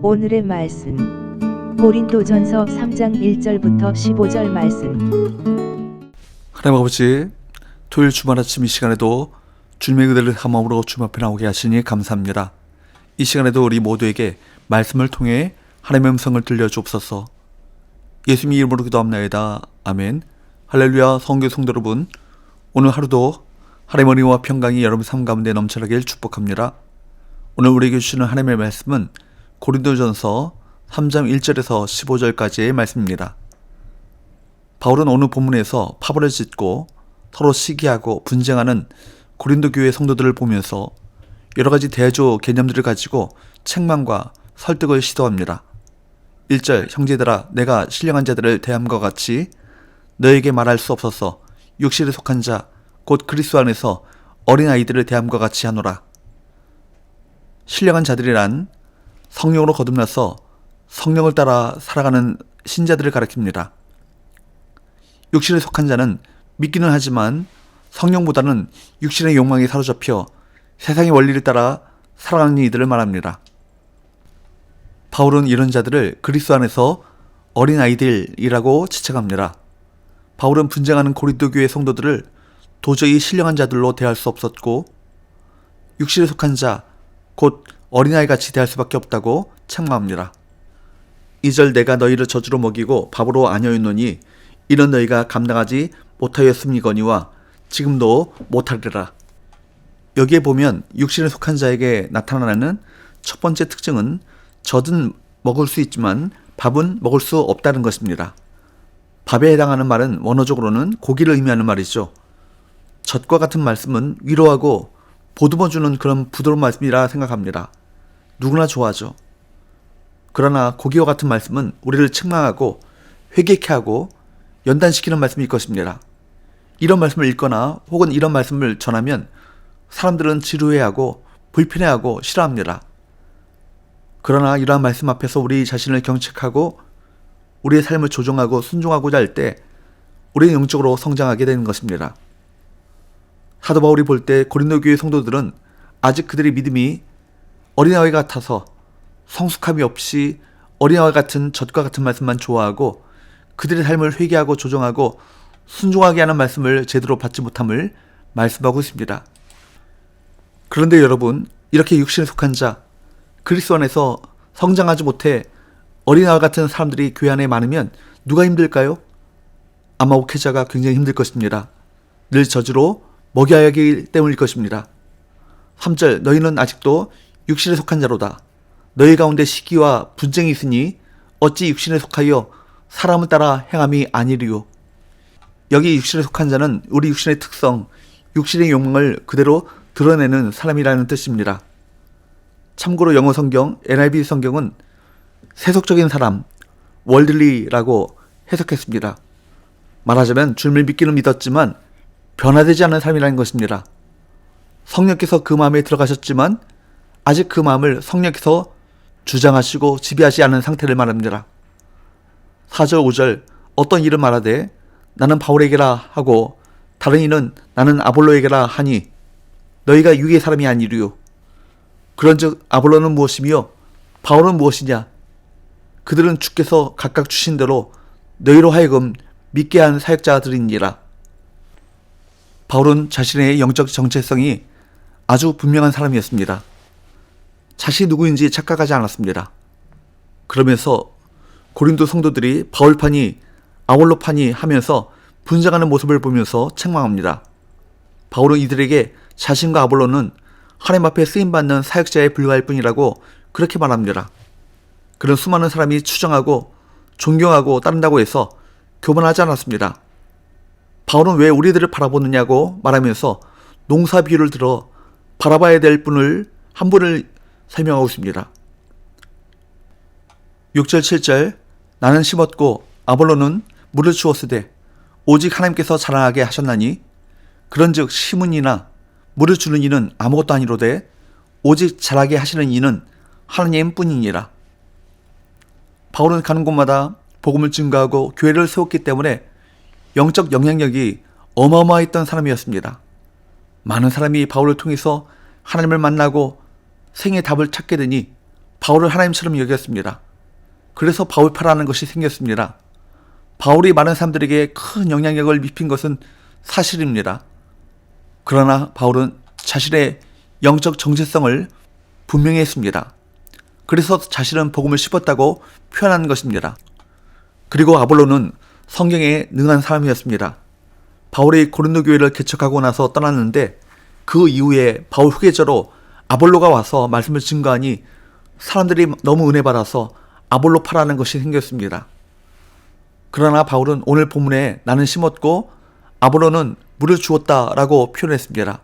오늘의 말씀 고린도전서 3장 1절부터 15절 말씀. 하나님 아버지, 토요일 주말 아침 이 시간에도 주님의 그대를 한 마음으로 주님 앞에 나오게 하시니 감사합니다. 이 시간에도 우리 모두에게 말씀을 통해 하나님의 음성을 들려주옵소서. 예수님의 이름으로 기도합나이다. 아멘. 할렐루야. 성교 성도 여러분, 오늘 하루도 하나님의 은혜와 평강이 여러분 삶 가운데 넘쳐나길 축복합니다. 오늘 우리에게 주시는 하나님의 말씀은 고린도전서 3장 1절에서 15절까지의 말씀입니다. 바울은 오늘 본문에서 파벌을 짓고 서로 시기하고 분쟁하는 고린도 교회 성도들을 보면서 여러 가지 대조 개념들을 가지고 책망과 설득을 시도합니다. 1절, 형제들아, 내가 신령한 자들을 대함과 같이 너에게 말할 수 없어서 육실에 속한 자 곧 그리스도 안에서 어린아이들을 대함과 같이 하노라. 신령한 자들이란 성령으로 거듭나서 성령을 따라 살아가는 신자들을 가리킵니다. 육신에 속한 자는 믿기는 하지만 성령보다는 육신의 욕망에 사로잡혀 세상의 원리를 따라 살아가는 이들을 말합니다. 바울은 이런 자들을 그리스도 안에서 어린아이들이라고 지칭합니다. 바울은 분쟁하는 고린도 교회 성도들을 도저히 신령한 자들로 대할 수 없었고 육신에 속한 자, 곧 어린아이같이 대할 수밖에 없다고 책망합니다. 2절, 내가 너희를 저주로 먹이고 밥으로 안여였노니 이는 너희가 감당하지 못하였음이거니와 지금도 못하리라. 여기에 보면 육신에 속한 자에게 나타나는 첫 번째 특징은 젖은 먹을 수 있지만 밥은 먹을 수 없다는 것입니다. 밥에 해당하는 말은 원어적으로는 고기를 의미하는 말이죠. 젖과 같은 말씀은 위로하고 보듬어주는 그런 부드러운 말씀이라 생각합니다. 누구나 좋아하죠. 그러나 고기와 같은 말씀은 우리를 책망하고 회개케 하고 연단시키는 말씀일 것입니다. 이런 말씀을 읽거나 혹은 이런 말씀을 전하면 사람들은 지루해하고 불편해하고 싫어합니다. 그러나 이러한 말씀 앞에서 우리 자신을 경책하고 우리의 삶을 조정하고 순종하고자 할 때 우리는 영적으로 성장하게 되는 것입니다. 사도 바울이 볼 때 고린도 교회 성도들은 아직 그들의 믿음이 어린아이 같아서 성숙함이 없이 어린아이 같은 젖과 같은 말씀만 좋아하고 그들의 삶을 회개하고 조정하고 순종하게 하는 말씀을 제대로 받지 못함을 말씀하고 있습니다. 그런데 여러분, 이렇게 육신에 속한 자, 그리스도 안에서 성장하지 못해 어린아이 같은 사람들이 교회 안에 많으면 누가 힘들까요? 아마 목회자가 굉장히 힘들 것입니다. 늘 저주로 먹여야 하기 때문일 것입니다. 3절, 너희는 아직도 육신에 속한 자로다. 너희 가운데 시기와 분쟁이 있으니 어찌 육신에 속하여 사람을 따라 행함이 아니리요. 여기 육신에 속한 자는 우리 육신의 특성, 육신의 욕망을 그대로 드러내는 사람이라는 뜻입니다. 참고로 영어 성경 NIV 성경은 세속적인 사람, 월들리라고 해석했습니다. 말하자면 주님을 믿기는 믿었지만 변화되지 않은 삶이라는 것입니다. 성령께서 그 마음에 들어가셨지만 아직 그 마음을 성령께서 주장하시고 지배하지 않은 상태를 말합니다. 4절 5절, 어떤 이를 말하되 나는 바울에게라 하고 다른 이는 나는 아볼로에게라 하니 너희가 육의 사람이 아니리요. 그런즉 아볼로는 무엇이며 바울은 무엇이냐? 그들은 주께서 각각 주신 대로 너희로 하여금 믿게 한 사역자들이니라. 바울은 자신의 영적 정체성이 아주 분명한 사람이었습니다. 자신이 누구인지 착각하지 않았습니다. 그러면서 고린도 성도들이 바울파니 아볼로파니 하면서 분쟁하는 모습을 보면서 책망합니다. 바울은 이들에게 자신과 아볼로는 하나님 앞에 쓰임받는 사역자에 불과할 뿐이라고 그렇게 말합니다. 그런 수많은 사람이 추정하고 존경하고 따른다고 해서 교만하지 않았습니다. 바울은 왜 우리들을 바라보느냐고 말하면서 농사 비유를 들어 바라봐야 될 분을 한 분을 설명하고 있습니다. 6절 7절, 나는 심었고 아볼로는 물을 주었으되 오직 하나님께서 자라나게 하셨나니 그런즉 심은 이나 물을 주는 이는 아무것도 아니로되 오직 자라게 하시는 이는 하나님 뿐이니라. 바울은 가는 곳마다 복음을 증거하고 교회를 세웠기 때문에 영적 영향력이 어마어마했던 사람이었습니다. 많은 사람이 바울을 통해서 하나님을 만나고 생의 답을 찾게 되니 바울을 하나님처럼 여겼습니다. 그래서 바울파라는 것이 생겼습니다. 바울이 많은 사람들에게 큰 영향력을 미친 것은 사실입니다. 그러나 바울은 자신의 영적 정체성을 분명히 했습니다. 그래서 자신은 복음을 씹었다고 표현한 것입니다. 그리고 아볼로는 성경에 능한 사람이었습니다. 바울이 고린도 교회를 개척하고 나서 떠났는데 그 이후에 바울 후계자로 아볼로가 와서 말씀을 증거하니 사람들이 너무 은혜 받아서 아볼로파라는 것이 생겼습니다. 그러나 바울은 오늘 본문에 나는 심었고 아볼로는 물을 주었다라고 표현했습니다.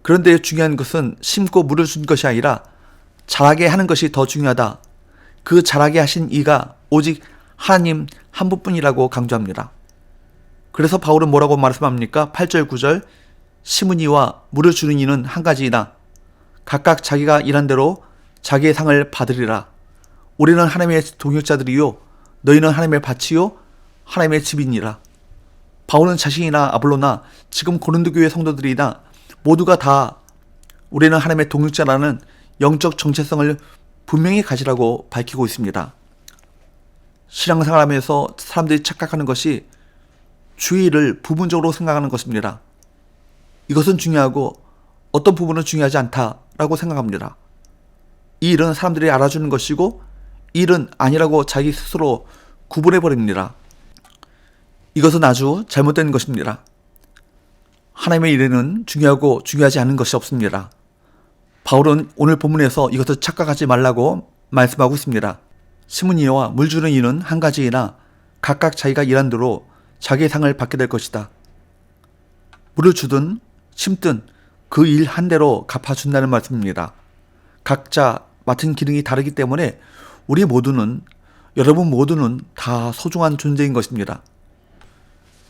그런데 중요한 것은 심고 물을 준 것이 아니라 자라게 하는 것이 더 중요하다. 그 자라게 하신 이가 오직 하나님 한 분뿐이라고 강조합니다. 그래서 바울은 뭐라고 말씀합니까? 8절 9절 심은 이와 물을 주는 이는 한 가지이나 각각 자기가 일한 대로 자기의 상을 받으리라. 우리는 하나님의 동역자들이요 너희는 하나님의 밭이요 하나님의 집이니라. 바울은 자신이나 아볼로나 지금 고린도 교회 성도들이나 모두가 다 우리는 하나님의 동역자라는 영적 정체성을 분명히 가지라고 밝히고 있습니다. 신앙생활하면서 사람들이 착각하는 것이 주의 일을 부분적으로 생각하는 것입니다. 이것은 중요하고 어떤 부분은 중요하지 않다라고 생각합니다. 이 일은 사람들이 알아주는 것이고 이 일은 아니라고 자기 스스로 구분해버립니다. 이것은 아주 잘못된 것입니다. 하나님의 일에는 중요하고 중요하지 않은 것이 없습니다. 바울은 오늘 본문에서 이것을 착각하지 말라고 말씀하고 있습니다. 심은 이와 물 주는 이는 한 가지이나 각각 자기가 일한 대로 자기의 상을 받게 될 것이다. 물을 주든 심든 그 일 한 대로 갚아준다는 말씀입니다. 각자 맡은 기능이 다르기 때문에 우리 모두는 여러분 모두는 다 소중한 존재인 것입니다.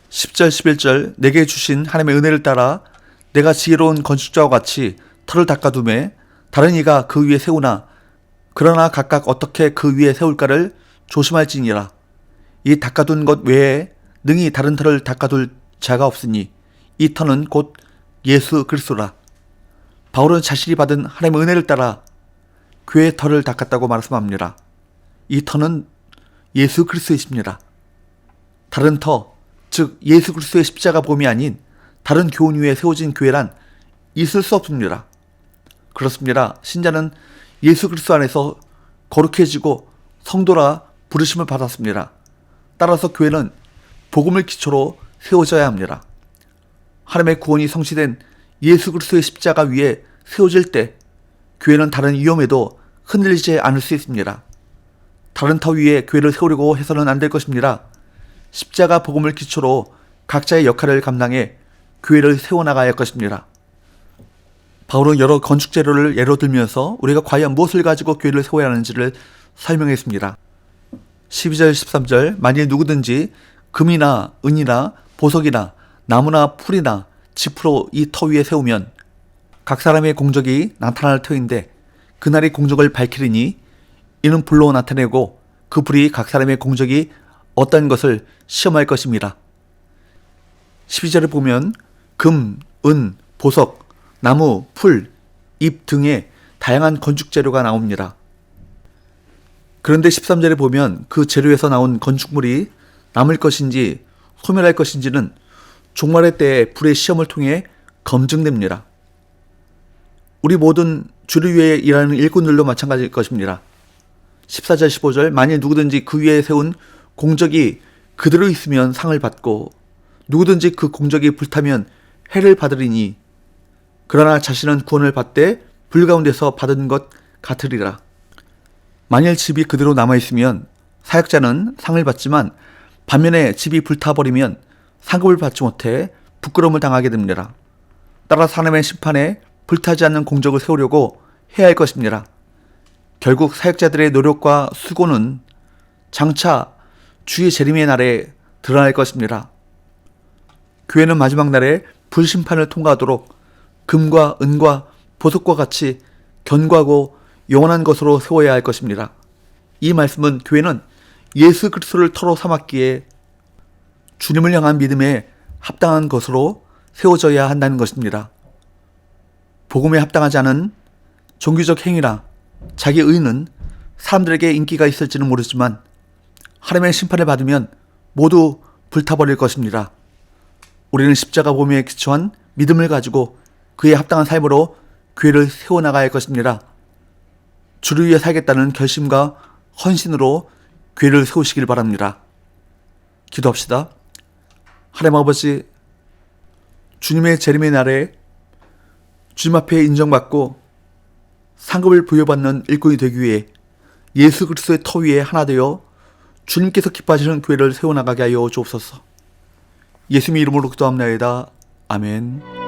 10절 11절 내게 주신 하나님의 은혜를 따라 내가 지혜로운 건축자와 같이 터를 닦아두매 다른 이가 그 위에 세우나 그러나 각각 어떻게 그 위에 세울까를 조심할지니라. 이 닦아둔 것 외에 능히 다른 터를 닦아둘 자가 없으니 이 터는 곧 예수 그리스도라. 바울은 자신이 받은 하나님의 은혜를 따라 교회의 터를 닦았다고 말씀합니다. 이 터는 예수 그리스도이십니다. 다른 터, 즉 예수 그리스도의 십자가 보험이 아닌 다른 교훈 위에 세워진 교회란 있을 수 없습니다. 그렇습니다. 신자는 예수 그리스도 안에서 거룩해지고 성도라 부르심을 받았습니다. 따라서 교회는 복음을 기초로 세워져야 합니다. 하나님의 구원이 성취된 예수 그리스도의 십자가 위에 세워질 때 교회는 다른 위험에도 흔들리지 않을 수 있습니다. 다른 터 위에 교회를 세우려고 해서는 안 될 것입니다. 십자가 복음을 기초로 각자의 역할을 감당해 교회를 세워나가야 할 것입니다. 바울은 여러 건축 재료를 예로 들면서 우리가 과연 무엇을 가지고 교회를 세워야 하는지를 설명했습니다. 12절 13절 만일 누구든지 금이나 은이나 보석이나 나무나 풀이나 짚으로 이 터 위에 세우면 각 사람의 공적이 나타날 터인데 그날이 공적을 밝히리니 이는 불로 나타내고 그 불이 각 사람의 공적이 어떤 것을 시험할 것입니다. 12절을 보면 금, 은, 보석, 나무, 풀, 잎 등의 다양한 건축 재료가 나옵니다. 그런데 13절에 보면 그 재료에서 나온 건축물이 남을 것인지 소멸할 것인지는 종말의 때에 불의 시험을 통해 검증됩니다. 우리 모든 주를 위해 일하는 일꾼들도 마찬가지일 것입니다. 14절 15절 만일 누구든지 그 위에 세운 공적이 그대로 있으면 상을 받고 누구든지 그 공적이 불타면 해를 받으리니 그러나 자신은 구원을 받되 불 가운데서 받은 것 같으리라. 만일 집이 그대로 남아있으면 사역자는 상을 받지만 반면에 집이 불타버리면 상급을 받지 못해 부끄러움을 당하게 됩니다. 따라서 하나님의 심판에 불타지 않는 공적을 세우려고 해야 할 것입니다. 결국 사역자들의 노력과 수고는 장차 주의 재림의 날에 드러날 것입니다. 교회는 마지막 날에 불심판을 통과하도록 금과 은과 보석과 같이 견고하고 영원한 것으로 세워야 할 것입니다. 이 말씀은 교회는 예수 그리스도를 터로 삼았기에 주님을 향한 믿음에 합당한 것으로 세워져야 한다는 것입니다. 복음에 합당하지 않은 종교적 행위라 자기 의는 사람들에게 인기가 있을지는 모르지만 하나님의 심판을 받으면 모두 불타버릴 것입니다. 우리는 십자가 보미에 기초한 믿음을 가지고 그에 합당한 삶으로 교회를 세워나가야 할 것입니다. 주를 위해 살겠다는 결심과 헌신으로 교회를 세우시길 바랍니다. 기도합시다. 하나님 아버지, 주님의 재림의 날에 주님 앞에 인정받고 상급을 부여받는 일꾼이 되기 위해 예수 그리스도의 터 위에 하나 되어 주님께서 기뻐하시는 교회를 세워나가게 하여 주옵소서. 예수님의 이름으로 기도합나이다. 아멘.